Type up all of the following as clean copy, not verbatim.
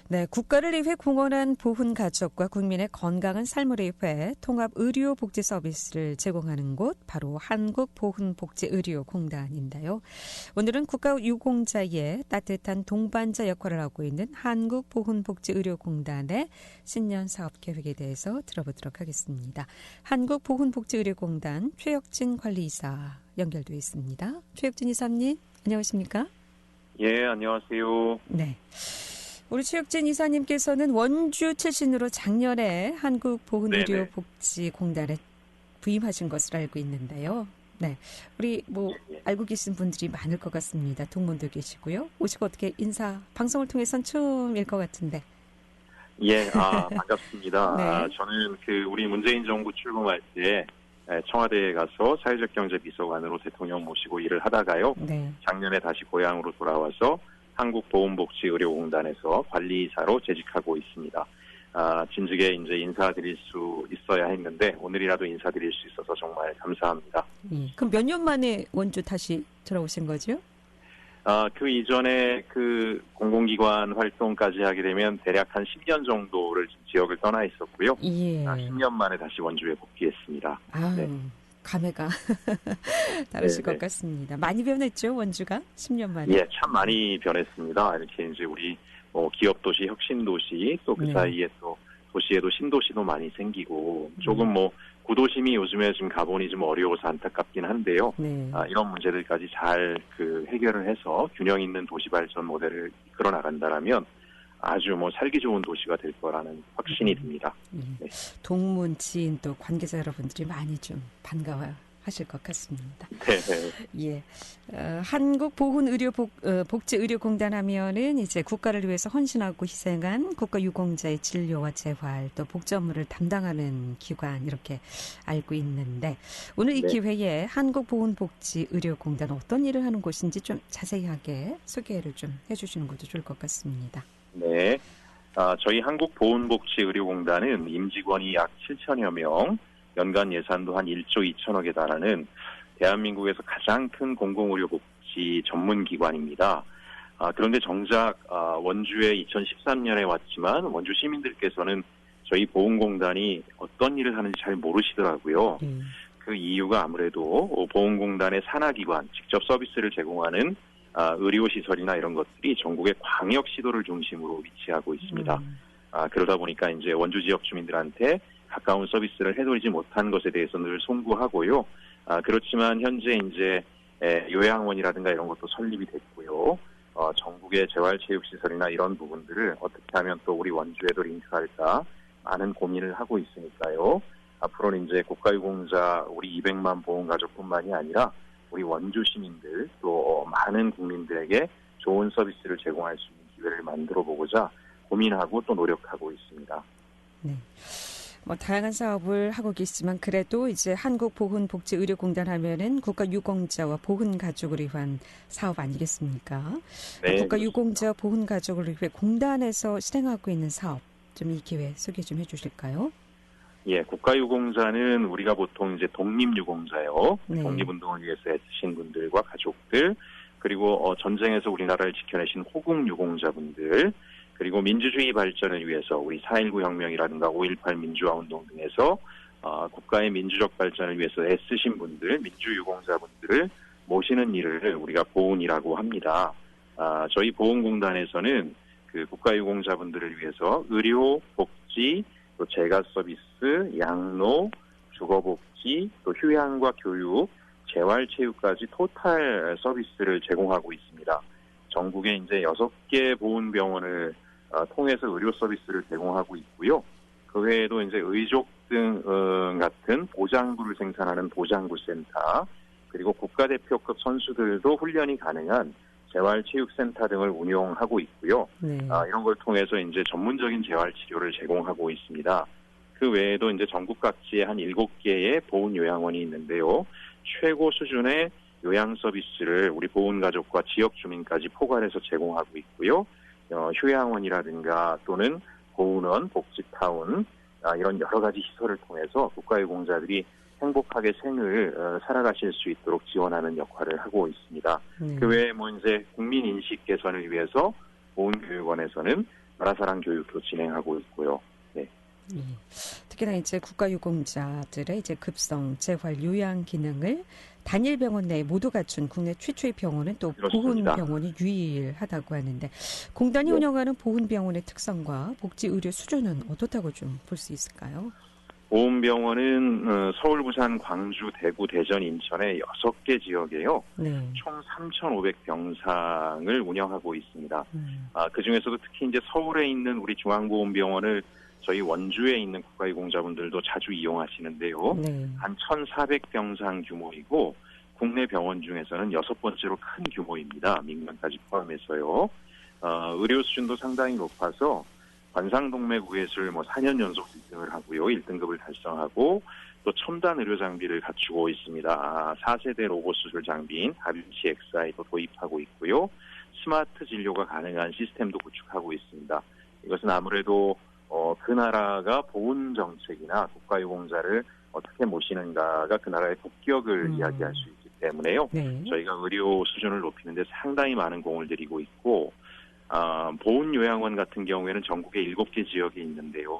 네, 국가를 위해 공헌한 보훈가족과 국민의 건강한 삶을 위해 통합 의료복지 서비스를 제공하는 곳 바로 한국보훈복지의료공단인데요. 오늘은 국가유공자의 따뜻한 동반자 역할을 하고 있는 한국보훈복지의료공단의 신년 사업 계획에 대해서 들어보도록 하겠습니다. 한국보훈복지의료공단 최혁진 관리이사 연결되어 있습니다. 최혁진 이사님, 안녕하십니까? 예, 안녕하세요. 네. 우리 최혁진 이사님께서는 원주 출신으로 작년에 한국보훈의료복지공단에 부임하신 것으로 알고 있는데요. 네, 우리 알고 계신 분들이 많을 것 같습니다. 동문도 계시고요. 오시고 어떻게 인사, 방송을 통해선 처음일 것 같은데. 예, 반갑습니다. 네. 저는 우리 문재인 정부 출범할 때 청와대에 가서 사회적 경제 비서관으로 대통령 모시고 일을 하다가요. 네. 작년에 다시 고향으로 돌아와서 한국보훈복지의료공단에서 관리이사로 재직하고 있습니다. 진즉에 이제 인사드릴 수 있어야 했는데 오늘이라도 인사드릴 수 있어서 정말 감사합니다. 그럼 몇 년 만에 원주 다시 돌아오신 거죠? 그 이전에 공공기관 활동까지 하게 되면 대략 한 10년 정도를 지역을 떠나 있었고요. 예. 10년 만에 다시 원주에 복귀했습니다. 네. 감회가 다르실 것 같습니다. 많이 변했죠, 원주가? 10년 만에. 예, 참 많이 변했습니다. 이렇게 이제 우리 기업 도시, 혁신 도시, 또 그 사이에 또 도시에도 신도시도 많이 생기고 조금 구도심이 요즘에 지금 가보니 좀 어려워서 안타깝긴 한데요. 네. 이런 문제들까지 잘 해결을 해서 균형 있는 도시 발전 모델을 이끌어 나간다라면 아주 살기 좋은 도시가 될 거라는 확신이 듭니다. 네. 동문, 지인 또 관계자 여러분들이 많이 좀 반가워하실 것 같습니다. 네. 예, 한국보훈복지의료공단 하면은 이제 국가를 위해서 헌신하고 희생한 국가유공자의 진료와 재활 또 복지 업무를 담당하는 기관 이렇게 알고 있는데 오늘 이 기회에 한국보훈복지의료공단 어떤 일을 하는 곳인지 좀 자세하게 소개를 좀 해주시는 것도 좋을 것 같습니다. 네. 저희 한국보훈복지의료공단은 임직원이 약 7천여 명, 연간 예산도 한 1조 2천억에 달하는 대한민국에서 가장 큰 공공의료복지 전문기관입니다. 그런데 정작 원주에 2013년에 왔지만 원주 시민들께서는 저희 보훈공단이 어떤 일을 하는지 잘 모르시더라고요. 그 이유가 아무래도 보훈공단의 산하기관, 직접 서비스를 제공하는 의료시설이나 이런 것들이 전국의 광역시도를 중심으로 위치하고 있습니다. 그러다 보니까 이제 원주 지역 주민들한테 가까운 서비스를 해드리지 못한 것에 대해서 늘 송구하고요. 그렇지만 현재 이제 요양원이라든가 이런 것도 설립이 됐고요. 전국의 재활체육시설이나 이런 부분들을 어떻게 하면 또 우리 원주에도 링크할까 많은 고민을 하고 있으니까요. 앞으로는 이제 국가유공자 우리 200만 보훈가족뿐만이 아니라 우리 원주 시민들 또 많은 국민들에게 좋은 서비스를 제공할 수 있는 기회를 만들어 보고자 고민하고 또 노력하고 있습니다. 네. 다양한 사업을 하고 계시지만 그래도 이제 한국보훈복지의료공단 하면은 국가유공자와 보훈가족을 위한 사업 아니겠습니까? 네, 국가유공자 보훈가족을 위해 공단에서 실행하고 있는 사업 좀 이 기회 소개 좀 해주실까요? 예, 국가유공자는 우리가 보통 이제 독립유공자요. 네. 독립운동을 위해서 애쓰신 분들과 가족들, 그리고 전쟁에서 우리나라를 지켜내신 호국유공자분들, 그리고 민주주의 발전을 위해서 우리 4.19 혁명이라든가 5.18 민주화운동 등에서 국가의 민주적 발전을 위해서 애쓰신 분들, 민주유공자분들을 모시는 일을 우리가 보훈이라고 합니다. 저희 보훈공단에서는 국가유공자분들을 위해서 의료, 복지, 또 재가 서비스, 양로, 주거복지, 또 휴양과 교육, 재활체육까지 토탈 서비스를 제공하고 있습니다. 전국에 이제 6개 보훈병원을 통해서 의료 서비스를 제공하고 있고요. 그 외에도 이제 의족 등 같은 보장구를 생산하는 보장구센터, 그리고 국가대표급 선수들도 훈련이 가능한 재활체육센터 등을 운영하고 있고요. 네. 이런 걸 통해서 이제 전문적인 재활치료를 제공하고 있습니다. 그 외에도 이제 전국 각지에 한 7개의 보훈요양원이 있는데요. 최고 수준의 요양 서비스를 우리 보훈가족과 지역 주민까지 포괄해서 제공하고 있고요. 휴양원이라든가 또는 보훈원, 복지타운 이런 여러 가지 시설을 통해서 국가유공자들이 행복하게 생을 살아가실 수 있도록 지원하는 역할을 하고 있습니다. 그 외에 이제 국민 인식 개선을 위해서 보훈교육원에서는 나라사랑 교육도 진행하고 있고요. 네. 예. 특히나 이제 국가유공자들의 이제 급성 재활 요양 기능을 단일 병원 내에 모두 갖춘 국내 최초의 병원은 또 그렇습니다. 보훈병원이 유일하다고 하는데 공단이 네. 운영하는 보훈병원의 특성과 복지 의료 수준은 어떻다고 좀 볼 수 있을까요? 보훈병원은 서울, 부산, 광주, 대구, 대전, 인천의 6개 지역에요. 네. 총 3,500병상을 운영하고 있습니다. 그중에서도 특히 이제 서울에 있는 우리 중앙보훈병원을 저희 원주에 있는 국가유공자분들도 자주 이용하시는데요. 네. 한 1,400병상 규모이고 국내 병원 중에서는 6번째로 큰 규모입니다. 민간까지 포함해서요. 의료 수준도 상당히 높아서 관상동맥우회술 4년 연속 1등을 하고요. 1등급을 달성하고 또 첨단 의료 장비를 갖추고 있습니다. 4세대 로봇 수술 장비인 다빈치 XI도 도입하고 있고요. 스마트 진료가 가능한 시스템도 구축하고 있습니다. 이것은 아무래도 그 나라가 보훈 정책이나 국가유공자를 어떻게 모시는가가 그 나라의 국격을 이야기할 수 있기 때문에요. 네. 저희가 의료 수준을 높이는 데 상당히 많은 공을 들이고 있고 보훈요양원 같은 경우에는 전국에 7개 지역에 있는데요.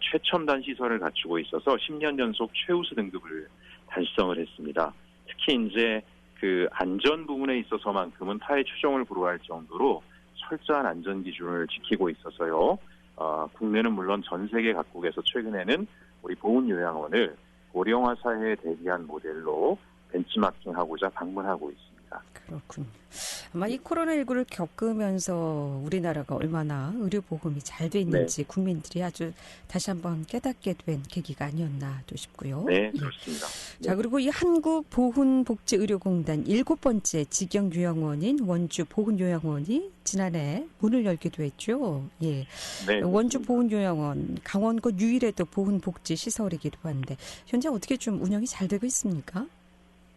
최첨단 시설을 갖추고 있어서 10년 연속 최우수 등급을 달성을 했습니다. 특히 이제 그 안전 부분에 있어서만큼은 타의 추종을 불허할 정도로 철저한 안전 기준을 지키고 있어서요. 국내는 물론 전 세계 각국에서 최근에는 우리 보훈요양원을 고령화 사회에 대비한 모델로 벤치마킹하고자 방문하고 있습니다. 그렇군요. 아마 이 코로나19를 겪으면서 우리나라가 얼마나 의료보험이 잘 돼 있는지 국민들이 아주 다시 한번 깨닫게 된 계기가 아니었나 또 싶고요. 네, 그렇습니다. 자, 그리고 이 한국보훈복지의료공단 7번째 직영요양원인 원주 보훈요양원이 지난해 문을 열기도 했죠. 예. 네, 원주 보훈요양원, 강원도 유일의 또 보훈복지시설이기도 한데 현재 어떻게 좀 운영이 잘 되고 있습니까?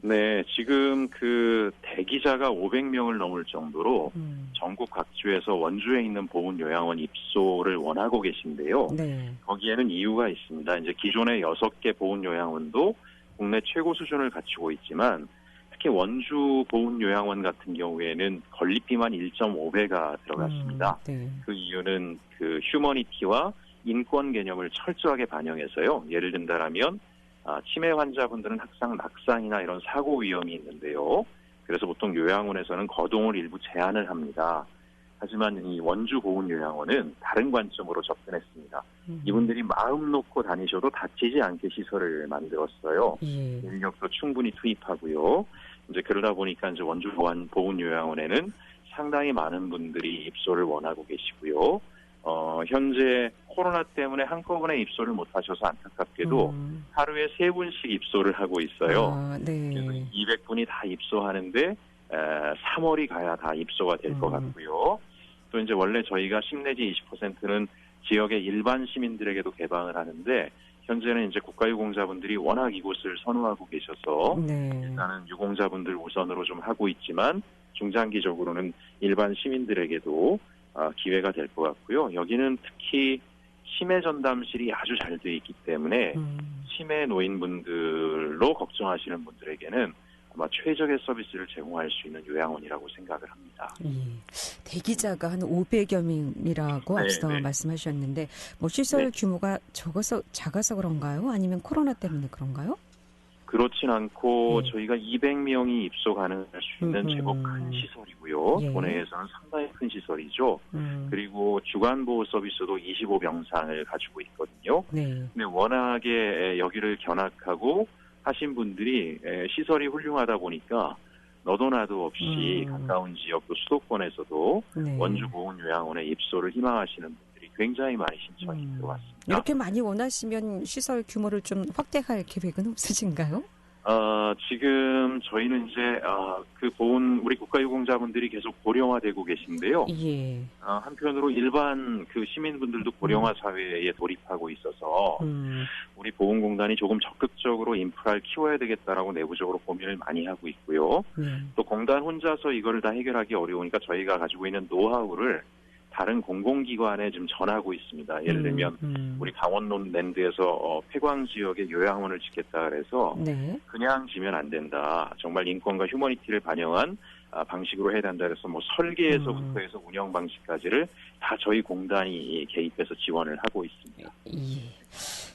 네, 지금 그 대기자가 500명을 넘을 정도로 전국 각주에서 원주에 있는 보훈요양원 입소를 원하고 계신데요. 네. 거기에는 이유가 있습니다. 이제 기존의 6개 보훈요양원도 국내 최고 수준을 갖추고 있지만 특히 원주 보훈요양원 같은 경우에는 건립비만 1.5배가 들어갔습니다. 네. 그 이유는 그 휴머니티와 인권 개념을 철저하게 반영해서요. 예를 든다라면 치매 환자분들은 항상 낙상이나 이런 사고 위험이 있는데요. 그래서 보통 요양원에서는 거동을 일부 제한을 합니다. 하지만 이 원주 보훈요양원은 다른 관점으로 접근했습니다. 이분들이 마음 놓고 다니셔도 다치지 않게 시설을 만들었어요. 예. 인력도 충분히 투입하고요. 이제 그러다 보니까 이제 원주 보훈요양원에는 상당히 많은 분들이 입소를 원하고 계시고요. 현재 코로나 때문에 한꺼번에 입소를 못 하셔서 안타깝게도 하루에 3분씩 입소를 하고 있어요. 네. 그래서 200분이 다 입소하는데 3월이 가야 다 입소가 될 것 같고요. 또 이제 원래 저희가 10 내지 20%는 지역의 일반 시민들에게도 개방을 하는데 현재는 이제 국가유공자분들이 워낙 이곳을 선호하고 계셔서 네. 일단은 유공자분들 우선으로 좀 하고 있지만 중장기적으로는 일반 시민들에게도 기회가 될 것 같고요. 여기는 특히 치매 전담실이 아주 잘 돼 있기 때문에 치매 노인분들로 걱정하시는 분들에게는 아마 최적의 서비스를 제공할 수 있는 요양원이라고 생각을 합니다. 예. 대기자가 한 500여 명이라고 앞서 네. 말씀하셨는데 뭐 시설 규모가 작아서 그런가요? 아니면 코로나 때문에 그런가요? 그렇진 않고 저희가 200명이 입소 가능할 수 있는 제법 큰 시설이고요. 예. 도내에서는 상당히 큰 시설이죠. 그리고 주간보호 서비스도 25병상을 가지고 있거든요. 네. 근데 워낙에 여기를 견학하고 하신 분들이 시설이 훌륭하다 보니까 너도 나도 없이 가까운 지역 또 수도권에서도 네. 원주 보훈요양원에 입소를 희망하시는 분들이 굉장히 많이 신청이 들어왔습니다. 이렇게 많이 원하시면 시설 규모를 좀 확대할 계획은 없으신가요? 지금 저희는 이제 그 우리 국가유공자분들이 계속 고령화되고 계신데요. 예. 한편으로 일반 그 시민분들도 고령화 사회에 돌입하고 있어서 우리 보훈공단이 조금 적극적으로 인프라를 키워야 되겠다라고 내부적으로 고민을 많이 하고 있고요. 또 공단 혼자서 이거를 다 해결하기 어려우니까 저희가 가지고 있는 노하우를 다른 공공기관에 좀 전하고 있습니다. 예를 들면 우리 강원랜드에서 폐광 지역에 요양원을 짓겠다 그래서 네. 그냥 지면 안 된다. 정말 인권과 휴머니티를 반영한 방식으로 해야 된다 그래서 뭐 설계에서부터 해서 운영 방식까지를 다 저희 공단이 개입해서 지원을 하고 있습니다. 예.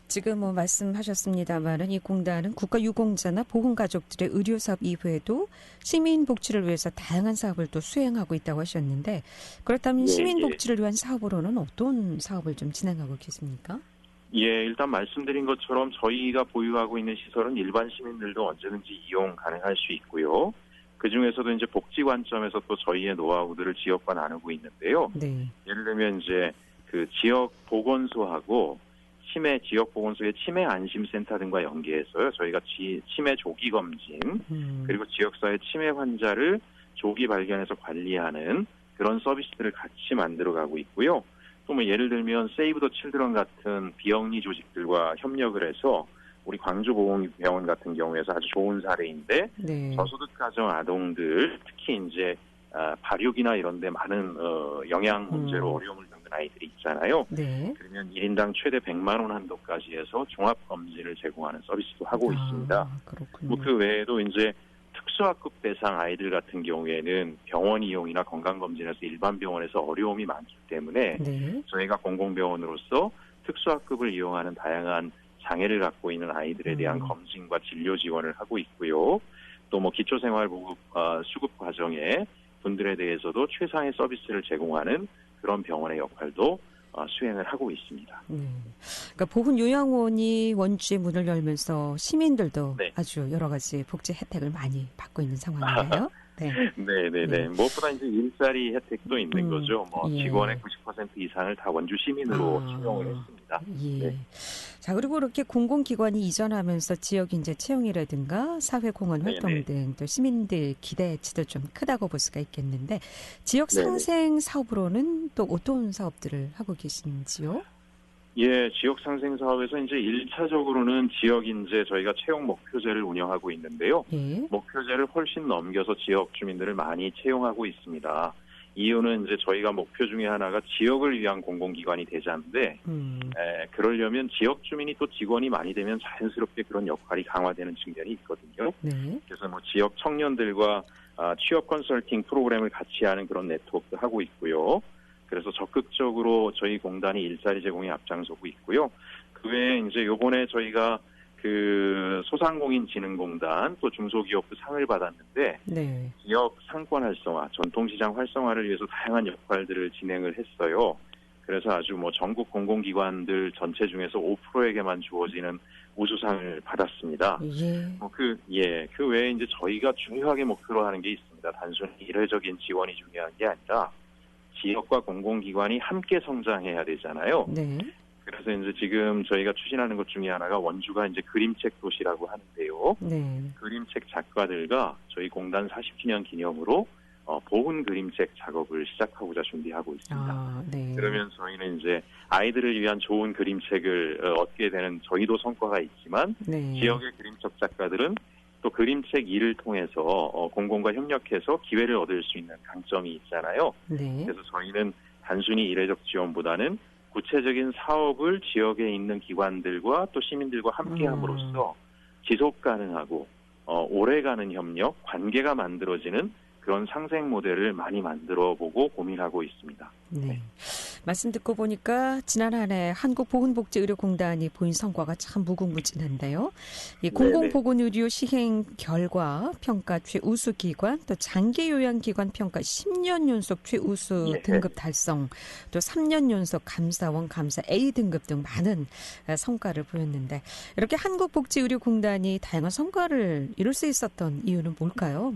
지금 뭐 말씀하셨습니다만은 이 공단은 국가유공자나 보훈가족들의 의료사업 이외에도 시민복지를 위해서 다양한 사업을 또 수행하고 있다고 하셨는데 그렇다면 예, 시민복지를 위한 사업으로는 어떤 사업을 좀 진행하고 계십니까? 예, 일단 말씀드린 것처럼 저희가 보유하고 있는 시설은 일반 시민들도 언제든지 이용 가능할 수 있고요. 그 중에서도 이제 복지 관점에서 또 저희의 노하우들을 지역과 나누고 있는데요. 네. 예를 들면 이제 그 지역 보건소하고 지역 보건소의 치매 안심센터 등과 연계해서요. 저희가 치매 조기 검진 그리고 지역사회 치매 환자를 조기 발견해서 관리하는 그런 서비스들을 같이 만들어가고 있고요. 또 뭐 예를 들면 세이브 더 칠드런 같은 비영리 조직들과 협력을 해서 우리 광주보건병원 같은 경우에서 아주 좋은 사례인데 네. 저소득 가정 아동들 특히 이제 발육이나 이런 데 많은 영양 문제로 어려움을 겪는 아이들이 있잖아요. 네. 그러면 1인당 최대 100만 원 한도까지 해서 종합 검진을 제공하는 서비스도 하고 있습니다. 그렇군요. 뭐 그 외에도 이제 특수학급 대상 아이들 같은 경우에는 병원 이용이나 건강검진에서 일반 병원에서 어려움이 많기 때문에 네. 저희가 공공병원으로서 특수학급을 이용하는 다양한 장애를 갖고 있는 아이들에 대한 검진과 진료 지원을 하고 있고요. 또 뭐 기초생활보급 수급 과정에 분들에 대해서도 최상의 서비스를 제공하는 그런 병원의 역할도 수행을 하고 있습니다. 그러니까 보훈요양원이 원주에 문을 열면서 시민들도 네. 아주 여러 가지 복지 혜택을 많이 받고 있는 상황인가요? 네. 네. 무엇보다 이제 일자리 혜택도 있는 거죠. 뭐 예. 직원의 90% 이상을 다 원주 시민으로 채용을 했습니다. 예. 네. 자, 그리고 이렇게 공공기관이 이전하면서 지역 인재 채용이라든가 사회공헌 활동 네네. 등 또 시민들 기대치도 좀 크다고 볼 수가 있겠는데 지역 네네. 상생 사업으로는 또 어떤 사업들을 하고 계신지요? 예, 지역 상생 사업에서 이제 1차적으로는 지역 인재 저희가 채용 목표제를 운영하고 있는데요. 예. 목표제를 훨씬 넘겨서 지역 주민들을 많이 채용하고 있습니다. 이유는 이제 저희가 목표 중에 하나가 지역을 위한 공공기관이 되자인데 그러려면 지역 주민이 또 직원이 많이 되면 자연스럽게 그런 역할이 강화되는 측면이 있거든요. 네. 그래서 뭐 지역 청년들과 취업 컨설팅 프로그램을 같이 하는 그런 네트워크도 하고 있고요. 그래서 적극적으로 저희 공단이 일자리 제공에 앞장서고 있고요. 그 외에 이제 요번에 저희가 그 소상공인진흥공단 또 중소기업부 상을 받았는데 네. 기업 상권 활성화, 전통시장 활성화를 위해서 다양한 역할들을 진행을 했어요. 그래서 아주 뭐 전국 공공기관들 전체 중에서 5%에게만 주어지는 우수상을 받았습니다. 그 외에 이제 저희가 중요하게 목표로 하는 게 있습니다. 단순히 일회적인 지원이 중요한 게 아니라 지역과 공공기관이 함께 성장해야 되잖아요. 네. 그래서 이제 지금 저희가 추진하는 것 중에 하나가 원주가 이제 그림책 도시라고 하는데요. 네. 그림책 작가들과 저희 공단 40주년 기념으로 보훈 그림책 작업을 시작하고자 준비하고 있습니다. 네. 그러면 저희는 이제 아이들을 위한 좋은 그림책을 얻게 되는 저희도 성과가 있지만 네. 지역의 그림책 작가들은 또 그림책 일을 통해서 공공과 협력해서 기회를 얻을 수 있는 강점이 있잖아요. 네. 그래서 저희는 단순히 일회적 지원보다는 구체적인 사업을 지역에 있는 기관들과 또 시민들과 함께함으로써 지속 가능하고 오래가는 협력, 관계가 만들어지는 그런 상생 모델을 많이 만들어보고 고민하고 있습니다. 네. 말씀 듣고 보니까 지난 한 해 한국보건복지의료공단이 보인 성과가 참 무궁무진한데요. 이 공공보건의료 시행 결과 평가 최우수 기관, 또 장기요양기관 평가 10년 연속 최우수 등급 달성, 또 3년 연속 감사원 감사 A 등급 등 많은 성과를 보였는데 이렇게 한국복지의료공단이 다양한 성과를 이룰 수 있었던 이유는 뭘까요?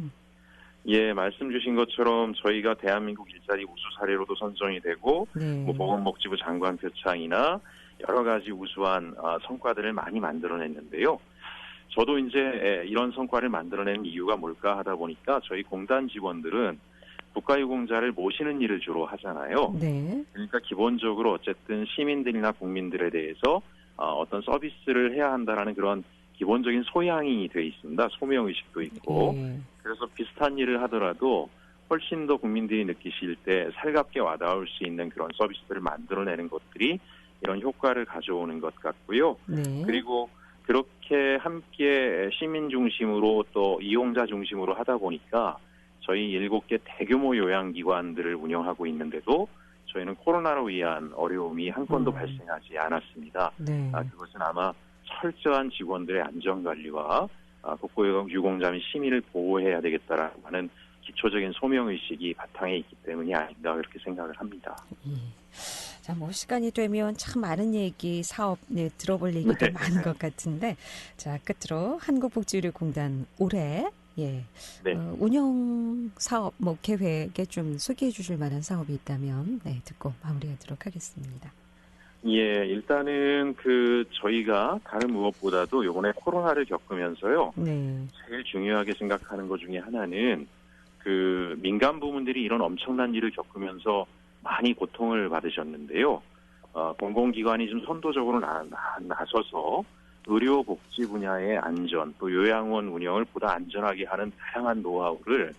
예, 말씀 주신 것처럼 저희가 대한민국 일자리 우수 사례로도 선정이 되고 뭐 보건복지부 장관 표창이나 여러 가지 우수한 성과들을 많이 만들어냈는데요. 저도 이제 이런 성과를 만들어낸 이유가 뭘까 하다 보니까 저희 공단 직원들은 국가유공자를 모시는 일을 주로 하잖아요. 네. 그러니까 기본적으로 어쨌든 시민들이나 국민들에 대해서 어떤 서비스를 해야 한다라는 그런 기본적인 소양이 돼 있습니다. 소명의식도 있고. 그래서 비슷한 일을 하더라도 훨씬 더 국민들이 느끼실 때 살갑게 와닿을 수 있는 그런 서비스들을 만들어내는 것들이 이런 효과를 가져오는 것 같고요. 그리고 그렇게 함께 시민 중심으로 또 이용자 중심으로 하다 보니까 저희 7개 대규모 요양기관들을 운영하고 있는데도 저희는 코로나로 인한 어려움이 한 건도 발생하지 않았습니다. 네. 그것은 아마 철저한 직원들의 안전관리와 독거유공자 및 시민을 보호해야 되겠다라는 하는 기초적인 소명의식이 바탕에 있기 때문이 아닌가 그렇게 생각을 합니다. 예. 자, 뭐 시간이 되면 참 많은 얘기, 사업 들어볼 얘기도 네. 많은 것 같은데, 자, 끝으로 한국복지의료공단 올해 네. 운영 사업 계획에 좀 소개해 주실 만한 사업이 있다면 듣고 마무리하도록 하겠습니다. 예, 일단은 저희가 다른 무엇보다도 이번에 코로나를 겪으면서요. 네. 제일 중요하게 생각하는 것 중에 하나는 민간 부문들이 이런 엄청난 일을 겪으면서 많이 고통을 받으셨는데요. 공공기관이 좀 선도적으로 나서서 의료복지 분야의 안전, 또 요양원 운영을 보다 안전하게 하는 다양한 노하우를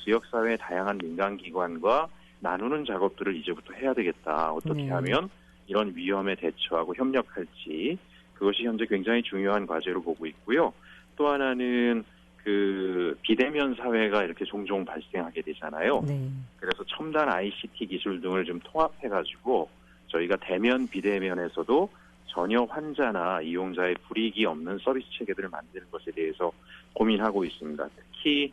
지역사회의 다양한 민간기관과 나누는 작업들을 이제부터 해야 되겠다. 어떻게 하면 이런 위험에 대처하고 협력할지, 그것이 현재 굉장히 중요한 과제로 보고 있고요. 또 하나는 비대면 사회가 이렇게 종종 발생하게 되잖아요. 네. 그래서 첨단 ICT 기술 등을 좀 통합해가지고 저희가 대면 비대면에서도 전혀 환자나 이용자의 불이익이 없는 서비스 체계들을 만드는 것에 대해서 고민하고 있습니다. 특히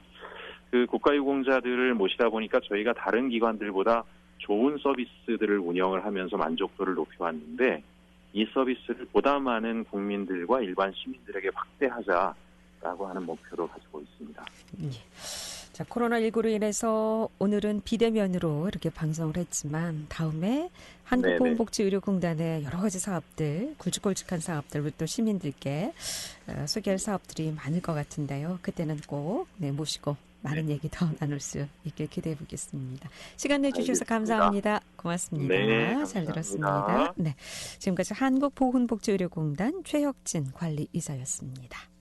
국가유공자들을 모시다 보니까 저희가 다른 기관들보다 좋은 서비스들을 운영을 하면서 만족도를 높여왔는데, 이 서비스를 보다 많은 국민들과 일반 시민들에게 확대하자라고 하는 목표도 가지고 있습니다. 자, 코로나19로 인해서 오늘은 비대면으로 이렇게 방송을 했지만 다음에 한국보건복지의료공단의 여러 가지 사업들, 굵직굵직한 사업들, 또 시민들께 소개할 사업들이 많을 것 같은데요. 그때는 꼭 모시고 많은 얘기 더 나눌 수 있길 기대해 보겠습니다. 시간 내주셔서 감사합니다. 고맙습니다. 네, 감사합니다. 잘 들었습니다. 네, 지금까지 한국보건복지의료공단 최혁진 관리이사였습니다.